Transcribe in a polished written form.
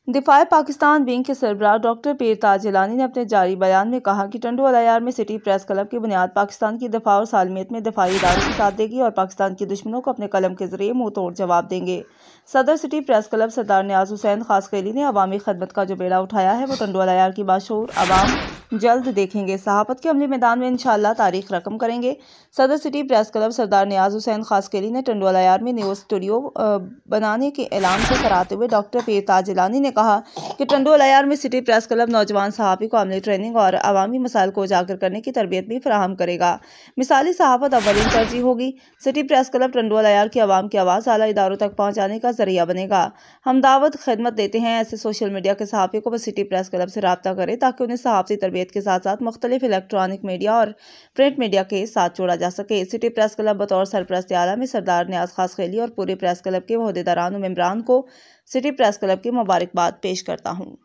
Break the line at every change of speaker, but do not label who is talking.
दिफाए Pakistan wing के सरबराह doctor पीर ताज जिलानी ने अपने जारी बयान में कहा कि टंडू-अल-अयार में सिटी प्रेस क्लब की बुनियाद पाकिस्तान की दिफा और सालमियत में दिफाई इदारों के साथ देगी और पाकिस्तान के दुश्मनों को अपने कलम के जरिए मुंह तोड़ जवाब देंगे। सदर सिटी प्रेस क्लब सरदार नियाज हुसैन खासकैली ने अवामी खदमत का जो बेड़ा उठाया है वो टंडू-अल-अयार की बाशऊर अवाम जल्द देखेंगे। सहाफत के अमली मैदान में इंशाअल्लाह तारीख रकम करेंगे। सदर सिटी प्रेस क्लब सरदार नियाज हुसैन खासकैली ने टंडू-अल-अयार में न्यूज़ स्टूडियो बनाने के ऐलान को कराते हुए डॉक्टर पीर ताज जिलानी ने कहा कि टंडू-अल-अयार में सिटी प्रेस क्लब नौजवान सहाफ़ी को अमली ट्रेनिंग और अवामी मसाइल को उजागर करने की तरबियत भी फराहम करेगा। मिसाली सहाफत अव्वलीन तरजीह होगी। सिटी प्रेस क्लब टंडू-अल-अयार की आवाम की आवाज़ आला इदारों तक पहुँचाने का जरिया बनेगा। हम दावत खिदमत देते हैं ऐसे सोशल मीडिया के सहाफ़ी को बस सिटी प्रेस क्लब से रब्ता करें ताकि उन्हें सहाफ़ती तरबियत के साथ साथ मुख्तलिफ इलेक्ट्रॉनिक मीडिया और प्रिंट मीडिया के साथ जोड़ा जा सके। सिटी प्रेस क्लब बतौर सरपरस्त आला में सरदार नियाज खासकैली और पूरे प्रेस क्लब के ओहदेदारान और मेंबरान को सिटी प्रेस क्लब की मुबारकबाद पेश करता हूँ।